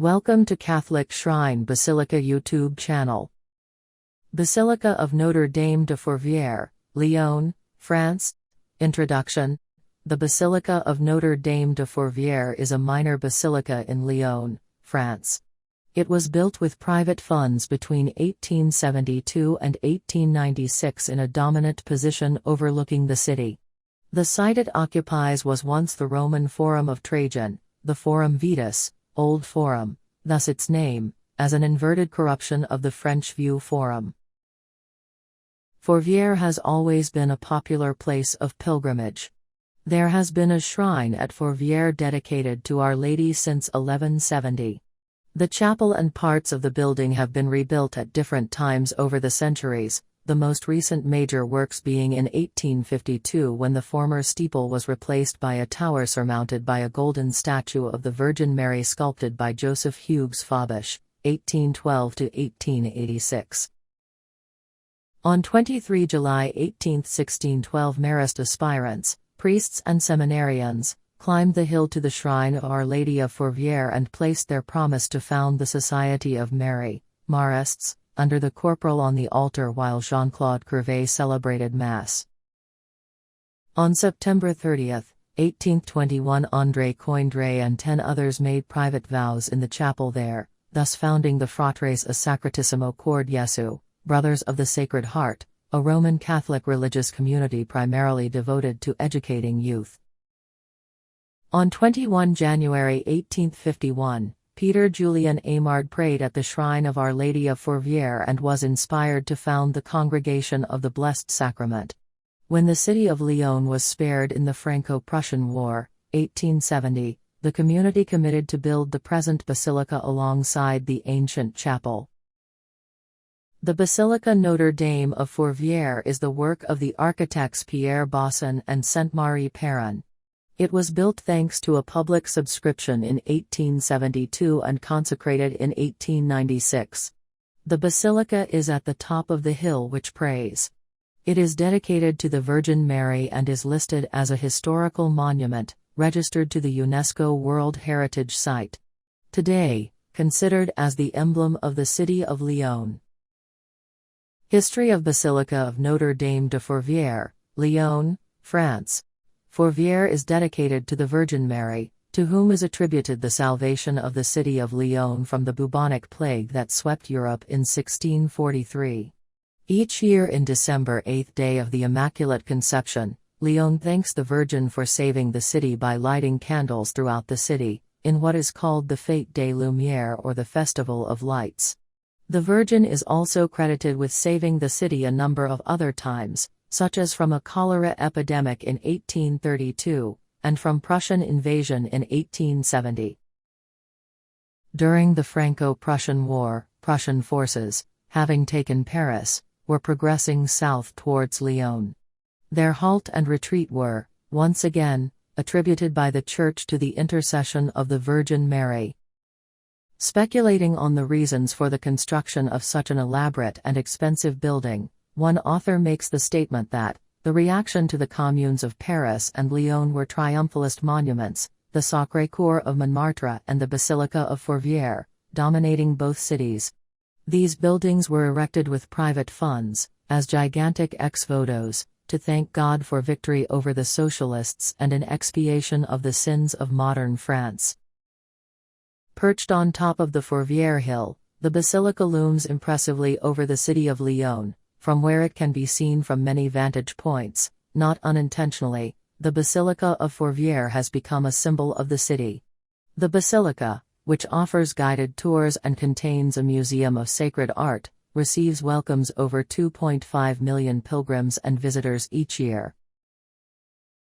Welcome to Catholic Shrine Basilica YouTube channel. Basilica of Notre Dame de Fourvière, Lyon, France. Introduction. The Basilica of Notre Dame de Fourvière is a minor basilica in Lyon, France. It was built with private funds between 1872 and 1896 in a dominant position overlooking the city. The site it occupies was once the Roman Forum of Trajan, the Forum Vetus, Old Forum, thus its name, as an inverted corruption of the French Vieux Forum. Fourviere has always been a popular place of pilgrimage. There has been a shrine at Fourviere dedicated to Our Lady since 1170. The chapel and parts of the building have been rebuilt at different times over the centuries, the most recent major works being in 1852 when the former steeple was replaced by a tower surmounted by a golden statue of the Virgin Mary sculpted by Joseph Hugues Fabisch, 1812–1886. On 23 July 1612 Marist aspirants, priests and seminarians, climbed the hill to the shrine of Our Lady of Fourvière and placed their promise to found the Society of Mary, Marists, under the corporal on the altar while Jean-Claude Curvet celebrated Mass. On September 30, 1821 André Coindray and 10 others made private vows in the chapel there, thus founding the Fratres a Sacratissimo Cor Jesu, Brothers of the Sacred Heart, a Roman Catholic religious community primarily devoted to educating youth. On 21 January 1851, Peter Julien Aymard prayed at the shrine of Our Lady of Fourvière and was inspired to found the Congregation of the Blessed Sacrament. When the city of Lyon was spared in the Franco-Prussian War, 1870, the community committed to build the present basilica alongside the ancient chapel. The Basilica Notre Dame of Fourvière is the work of the architects Pierre Bosson and Sainte-Marie Perrin. It was built thanks to a public subscription in 1872 and consecrated in 1896. The basilica is at the top of the hill which prays. It is dedicated to the Virgin Mary and is listed as a historical monument, registered to the UNESCO World Heritage Site. Today, considered as the emblem of the city of Lyon. History of Basilica of Notre Dame de Fourvière, Lyon, France. Fourviere is dedicated to the Virgin Mary, to whom is attributed the salvation of the city of Lyon from the bubonic plague that swept Europe in 1643. Each year in December 8th day of the Immaculate Conception, Lyon thanks the Virgin for saving the city by lighting candles throughout the city, in what is called the Fête des Lumières or the Festival of Lights. The Virgin is also credited with saving the city a number of other times, such as from a cholera epidemic in 1832, and from Prussian invasion in 1870. During the Franco-Prussian War, Prussian forces, having taken Paris, were progressing south towards Lyon. Their halt and retreat were, once again, attributed by the Church to the intercession of the Virgin Mary. Speculating on the reasons for the construction of such an elaborate and expensive building, one author makes the statement that, the reaction to the communes of Paris and Lyon were triumphalist monuments, the Sacré-Cœur of Montmartre and the Basilica of Fourvière, dominating both cities. These buildings were erected with private funds, as gigantic ex-votos, to thank God for victory over the socialists and in expiation of the sins of modern France. Perched on top of the Fourvière hill, the basilica looms impressively over the city of Lyon. From where it can be seen from many vantage points, not unintentionally, the Basilica of Fourvière has become a symbol of the city. The basilica, which offers guided tours and contains a museum of sacred art, receives welcomes over 2.5 million pilgrims and visitors each year.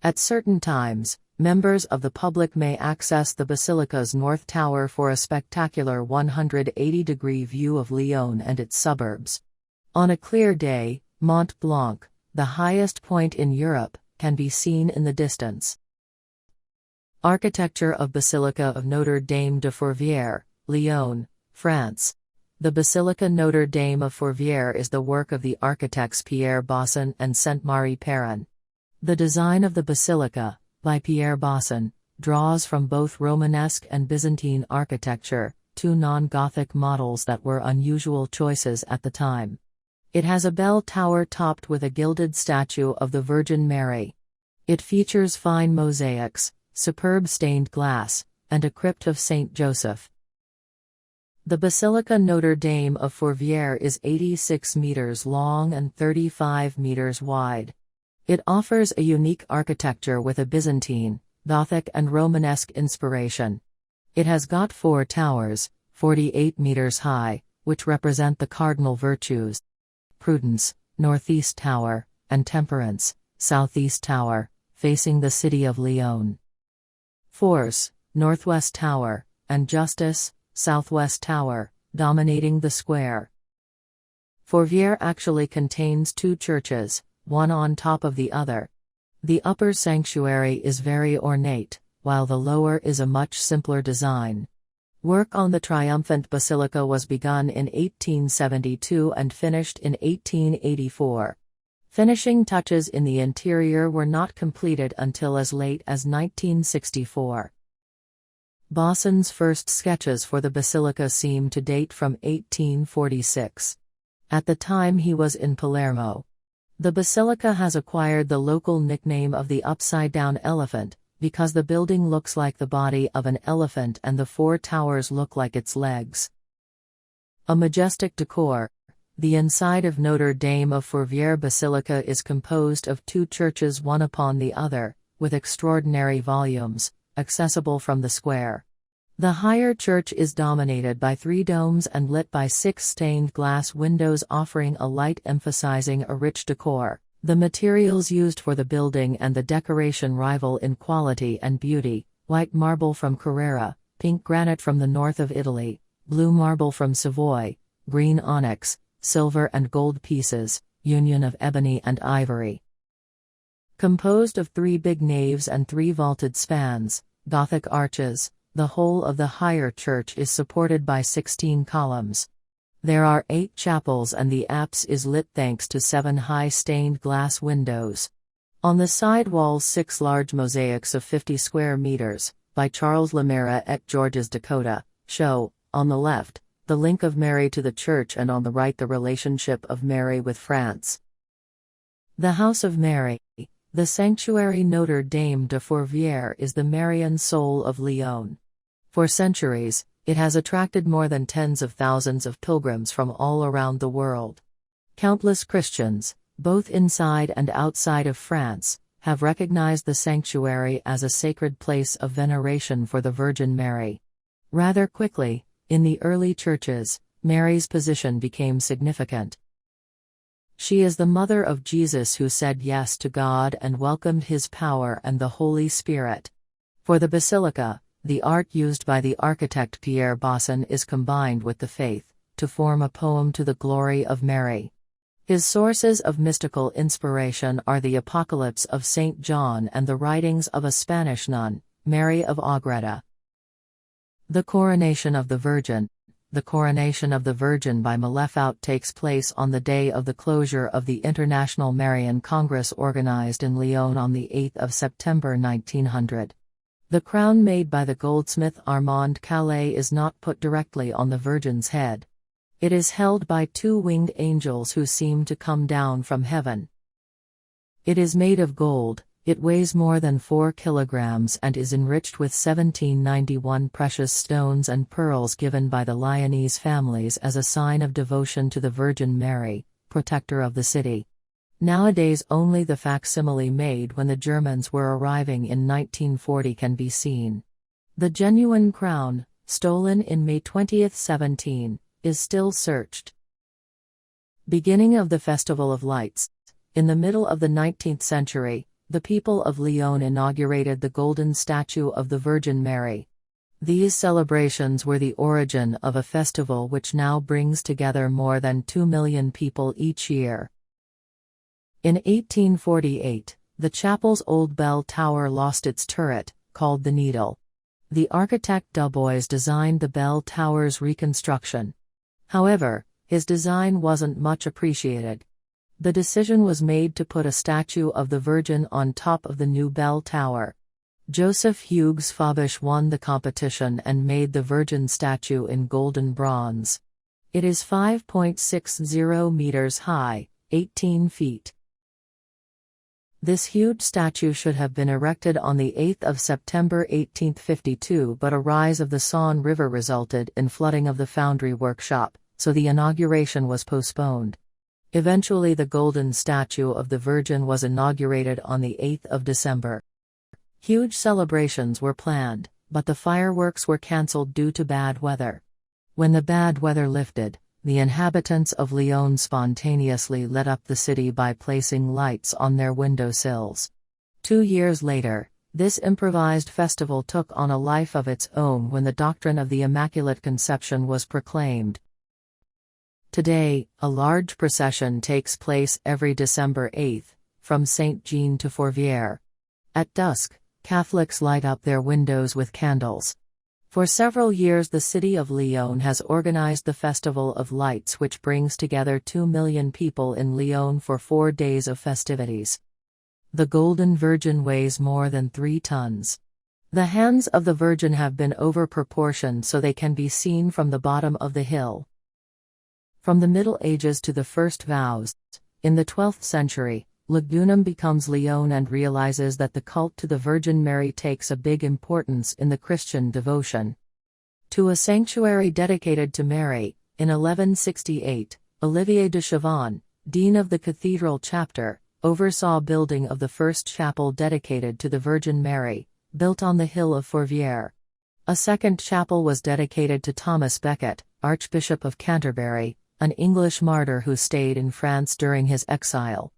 At certain times, members of the public may access the basilica's north tower for a spectacular 180-degree view of Lyon and its suburbs. On a clear day, Mont Blanc, the highest point in Europe, can be seen in the distance. Architecture of Basilica of Notre Dame de Fourvière, Lyon, France. The Basilica Notre Dame of Fourvière is the work of the architects Pierre Bosson and Sainte-Marie Perrin. The design of the basilica, by Pierre Bosson, draws from both Romanesque and Byzantine architecture, two non-Gothic models that were unusual choices at the time. It has a bell tower topped with a gilded statue of the Virgin Mary. It features fine mosaics, superb stained glass, and a crypt of Saint Joseph. The Basilica Notre Dame of Fourviere is 86 meters long and 35 meters wide. It offers a unique architecture with a Byzantine, Gothic and Romanesque inspiration. It has got 4 towers, 48 meters high, which represent the cardinal virtues: Prudence, Northeast Tower, and Temperance, Southeast Tower, facing the city of Lyon. Force, Northwest Tower, and Justice, Southwest Tower, dominating the square. Fourviere actually contains 2 churches, one on top of the other. The upper sanctuary is very ornate, while the lower is a much simpler design. Work on the triumphant basilica was begun in 1872 and finished in 1884. Finishing touches in the interior were not completed until as late as 1964. Boson's first sketches for the basilica seem to date from 1846. At the time he was in Palermo. The basilica has acquired the local nickname of the upside-down elephant, because the building looks like the body of an elephant and the 4 towers look like its legs. A majestic decor. The inside of Notre Dame of Fourviere Basilica is composed of 2 churches one upon the other, with extraordinary volumes, accessible from the square. The higher church is dominated by 3 domes and lit by 6 stained glass windows offering a light emphasizing a rich decor. The materials used for the building and the decoration rival in quality and beauty: white marble from Carrara, pink granite from the north of Italy, blue marble from Savoy, green onyx, silver and gold pieces, union of ebony and ivory. Composed of 3 big naves and 3 vaulted spans, Gothic arches, the whole of the higher church is supported by 16 columns. There are 8 chapels and the apse is lit thanks to 7 high stained glass windows. On the side walls 6 large mosaics of 50 square meters, by Charles Lemera et Georges Dakota, show, on the left, the link of Mary to the church and on the right the relationship of Mary with France. The House of Mary. The sanctuary Notre Dame de Fourvière is the Marian soul of Lyon. For centuries, it has attracted more than tens of thousands of pilgrims from all around the world. Countless Christians, both inside and outside of France, have recognized the sanctuary as a sacred place of veneration for the Virgin Mary. Rather quickly, in the early churches, Mary's position became significant. She is the mother of Jesus who said yes to God and welcomed His power and the Holy Spirit. For the basilica, the art used by the architect Pierre Boson is combined with the faith, to form a poem to the glory of Mary. His sources of mystical inspiration are the Apocalypse of St. John and the writings of a Spanish nun, Mary of Agreda. The Coronation of the Virgin. The coronation of the Virgin by Malefaut takes place on the day of the closure of the International Marian Congress organized in Lyon on the 8th of September 1900. The crown made by the goldsmith Armand Calais is not put directly on the Virgin's head. It is held by 2 winged angels who seem to come down from heaven. It is made of gold, it weighs more than 4 kilograms and is enriched with 1791 precious stones and pearls given by the Lyonese families as a sign of devotion to the Virgin Mary, protector of the city. Nowadays only the facsimile made when the Germans were arriving in 1940 can be seen. The genuine crown, stolen in May 20, 17, is still searched. Beginning of the Festival of Lights. In the middle of the 19th century, the people of Lyon inaugurated the golden statue of the Virgin Mary. These celebrations were the origin of a festival which now brings together more than 2 million people each year. In 1848, the chapel's old bell tower lost its turret, called the Needle. The architect Dubois designed the bell tower's reconstruction. However, his design wasn't much appreciated. The decision was made to put a statue of the Virgin on top of the new bell tower. Joseph Hugues Fabisch won the competition and made the Virgin statue in golden bronze. It is 5.60 meters high, 18 feet. This huge statue should have been erected on the 8th of September 1852, but a rise of the Saône River resulted in flooding of the foundry workshop, so the inauguration was postponed. Eventually the golden statue of the Virgin was inaugurated on the 8th of December. Huge celebrations were planned, but the fireworks were cancelled due to bad weather. When the bad weather lifted, the inhabitants of Lyon spontaneously lit up the city by placing lights on their windowsills. 2 years later, this improvised festival took on a life of its own when the doctrine of the Immaculate Conception was proclaimed. Today, a large procession takes place every December 8th, from Saint Jean to Fourviere. At dusk, Catholics light up their windows with candles. For several years the city of Lyon has organized the Festival of Lights, which brings together 2 million people in Lyon for 4 days of festivities. The Golden Virgin weighs more than 3 tons. The hands of the Virgin have been over-proportioned so they can be seen from the bottom of the hill. From the Middle Ages to the First Vows, in the 12th century, Lugdunum becomes Lyon and realizes that the cult to the Virgin Mary takes a big importance in the Christian devotion. To a sanctuary dedicated to Mary, in 1168, Olivier de Chavannes, dean of the cathedral chapter, oversaw building of the first chapel dedicated to the Virgin Mary, built on the hill of Fourviere. A second chapel was dedicated to Thomas Becket, Archbishop of Canterbury, an English martyr who stayed in France during his exile.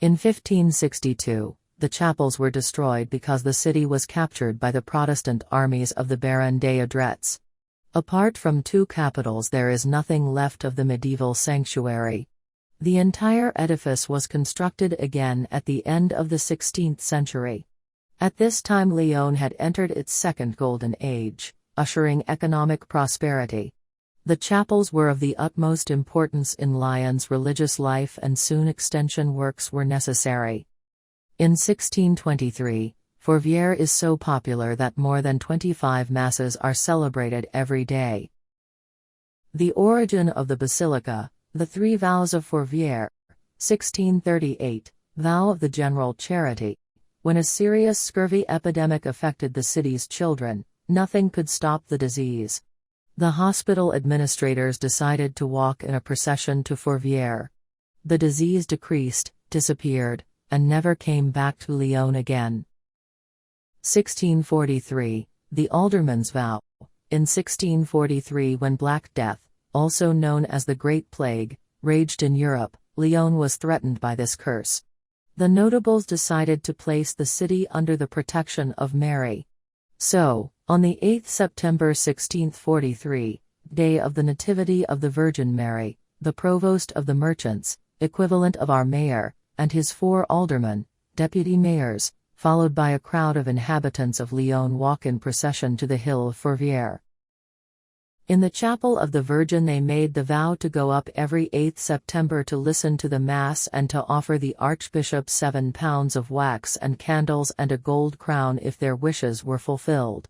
In 1562, the chapels were destroyed because the city was captured by the Protestant armies of the Baron des Adrets. Apart from 2 capitals, there is nothing left of the medieval sanctuary. The entire edifice was constructed again at the end of the 16th century. At this time Lyon had entered its second golden age, ushering economic prosperity. The chapels were of the utmost importance in Lyon's religious life, and soon extension works were necessary. In 1623, Fourviere is so popular that more than 25 masses are celebrated every day. The origin of the Basilica, the 3 vows of Fourviere, 1638, vow of the general charity. When a serious scurvy epidemic affected the city's children, nothing could stop the disease. The hospital administrators decided to walk in a procession to Fourviere. The disease decreased, disappeared, and never came back to Lyon again. 1643, the Alderman's Vow. In 1643, when Black Death, also known as the Great Plague, raged in Europe, Lyon was threatened by this curse. The notables decided to place the city under the protection of Mary. So, on the 8th September 1643, day of the Nativity of the Virgin Mary, the provost of the merchants, equivalent of our mayor, and his 4 aldermen, deputy mayors, followed by a crowd of inhabitants of Lyon, walk in procession to the hill of Fourviere. In the chapel of the Virgin they made the vow to go up every 8th September to listen to the Mass and to offer the Archbishop 7 pounds of wax and candles and a gold crown if their wishes were fulfilled.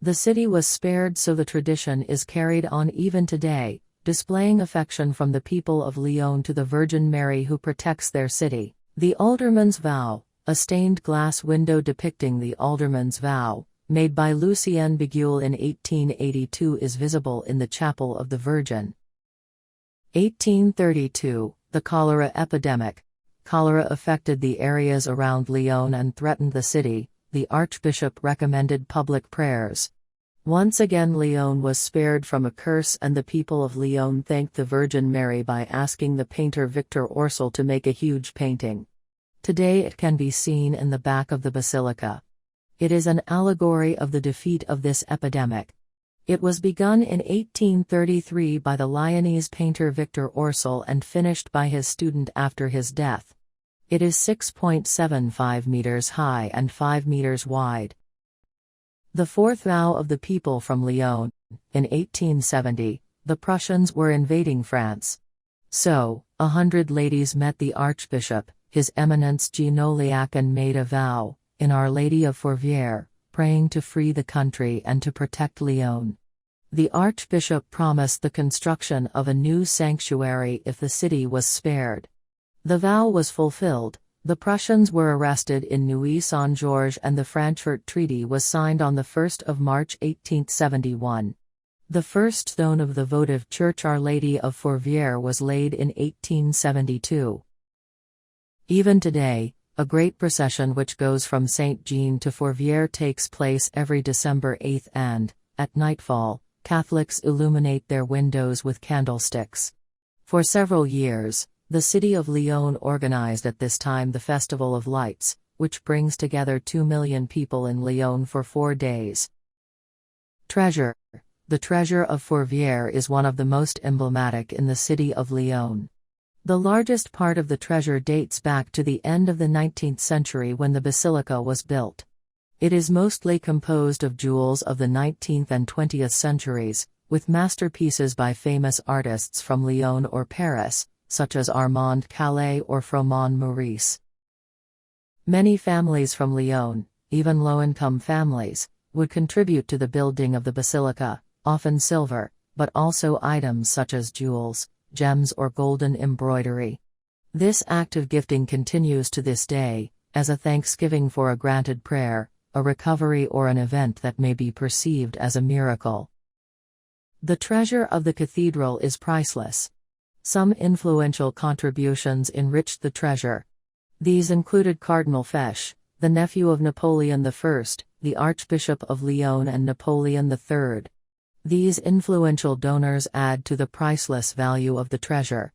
The city was spared, so the tradition is carried on even today, displaying affection from the people of Lyon to the Virgin Mary who protects their city. The Alderman's Vow, a stained glass window depicting the Alderman's Vow, made by Lucien Biguel in 1882, is visible in the Chapel of the Virgin. 1832, the cholera epidemic. Cholera affected the areas around Lyon and threatened the city. The Archbishop recommended public prayers. Once again Lyon was spared from a curse, and the people of Lyon thanked the Virgin Mary by asking the painter Victor Orsel to make a huge painting. Today it can be seen in the back of the Basilica. It is an allegory of the defeat of this epidemic. It was begun in 1833 by the Lyonese painter Victor Orsel and finished by his student after his death. It is 6.75 meters high and 5 meters wide. The 4th vow of the people from Lyon. In 1870, the Prussians were invading France. So, 100 ladies met the Archbishop, His Eminence Guinoliac, and made a vow. in Our Lady of Fourvière, praying to free the country and to protect Lyon. The Archbishop promised the construction of a new sanctuary if the city was spared. The vow was fulfilled. The Prussians were arrested in Neuilly-Saint-Georges and the Frankfurt Treaty was signed on 1 March 1871. The first stone of the votive church Our Lady of Fourvière was laid in 1872. Even today, a great procession which goes from Saint Jean to Fourviere takes place every December 8 and, at nightfall, Catholics illuminate their windows with candlesticks. For several years, the city of Lyon organized at this time the Festival of Lights, which brings together 2 million people in Lyon for 4 days. Treasure. The treasure of Fourviere is one of the most emblematic in the city of Lyon. The largest part of the treasure dates back to the end of the 19th century when the basilica was built. It is mostly composed of jewels of the 19th and 20th centuries, with masterpieces by famous artists from Lyon or Paris, such as Armand Calais or Froment Maurice. Many families from Lyon, even low-income families, would contribute to the building of the basilica, often silver, but also items such as jewels, gems or golden embroidery. This act of gifting continues to this day, as a thanksgiving for a granted prayer, a recovery or an event that may be perceived as a miracle. The treasure of the cathedral is priceless. Some influential contributions enriched the treasure. These included Cardinal Fesch, the nephew of Napoleon I, the Archbishop of Lyon and Napoleon III. These influential donors add to the priceless value of the treasure.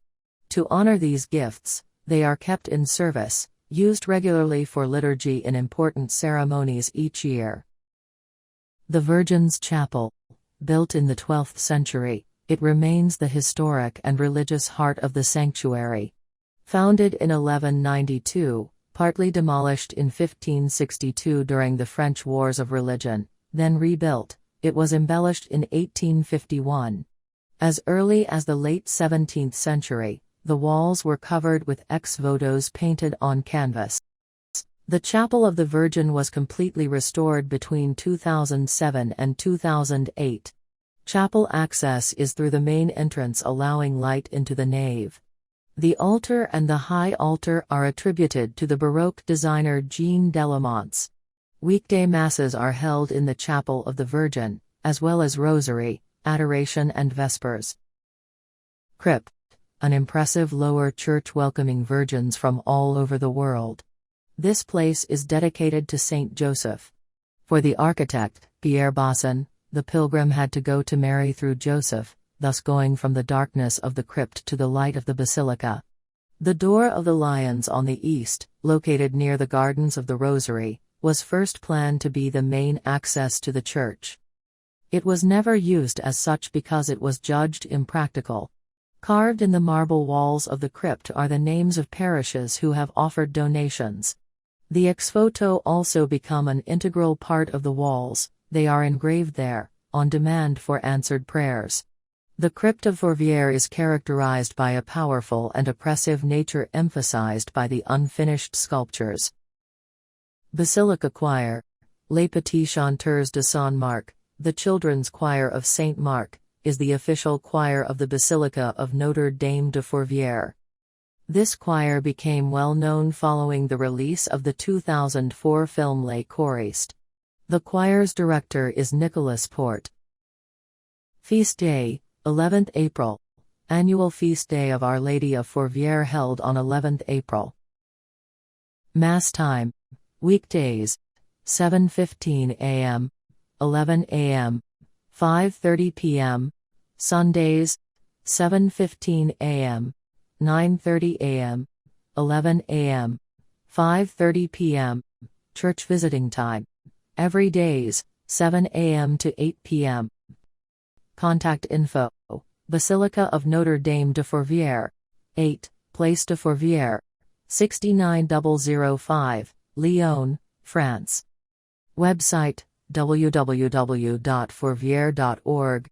To honor these gifts, they are kept in service, used regularly for liturgy in important ceremonies each year. The Virgin's Chapel. Built in the 12th century, it remains the historic and religious heart of the sanctuary. Founded in 1192, partly demolished in 1562 during the French Wars of Religion, then rebuilt, it was embellished in 1851. As early as the late 17th century, the walls were covered with ex-votos painted on canvas. The Chapel of the Virgin was completely restored between 2007 and 2008. Chapel access is through the main entrance, allowing light into the nave. The altar and the high altar are attributed to the Baroque designer Jean Delamont's. Weekday masses are held in the Chapel of the Virgin, as well as Rosary, Adoration and Vespers. Crypt. An impressive lower church welcoming virgins from all over the world. This place is dedicated to Saint Joseph. For the architect, Pierre Bassin, the pilgrim had to go to Mary through Joseph, thus going from the darkness of the crypt to the light of the basilica. The door of the Lions on the east, located near the Gardens of the Rosary, was first planned to be the main access to the church. It was never used as such because it was judged impractical. Carved in the marble walls of the crypt are the names of parishes who have offered donations. The ex-voto also become an integral part of the walls. They are engraved there, on demand for answered prayers. The crypt of Fourviere is characterized by a powerful and oppressive nature emphasized by the unfinished sculptures. Basilica Choir. Les Petits Chanteurs de Saint Marc, the Children's Choir of Saint Mark, is the official choir of the Basilica of Notre Dame de Fourvière. This choir became well known following the release of the 2004 film Les Choristes. The choir's director is Nicolas Porte. Feast Day, 11th April. Annual Feast Day of Our Lady of Fourvière held on 11th April. Mass time. Weekdays. 7:15 a.m., 11 a.m., 5:30 p.m. Sundays. 7:15 a.m., 9:30 a.m., 11 a.m., 5:30 p.m. Church visiting time. Every days, 7 a.m. to 8 p.m. Contact info. Basilica of Notre Dame de Fourvière. 8, Place de Fourvière. 69005, Lyon, France. Website, www.fourviere.org.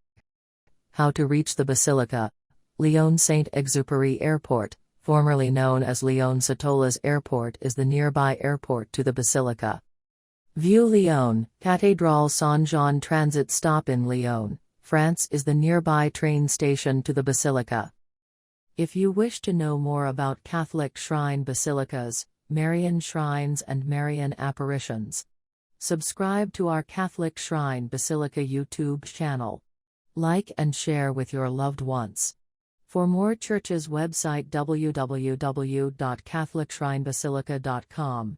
How to reach the Basilica. Lyon Saint-Exupéry Airport, formerly known as Lyon Satolas Airport, is the nearby airport to the Basilica. View Lyon, Cathédrale Saint-Jean transit stop in Lyon, France is the nearby train station to the Basilica. If you wish to know more about Catholic shrine basilicas, Marian shrines and Marian apparitions, subscribe to our Catholic Shrine Basilica YouTube channel. Like and share with your loved ones. For more churches website www.catholicshrinebasilica.com.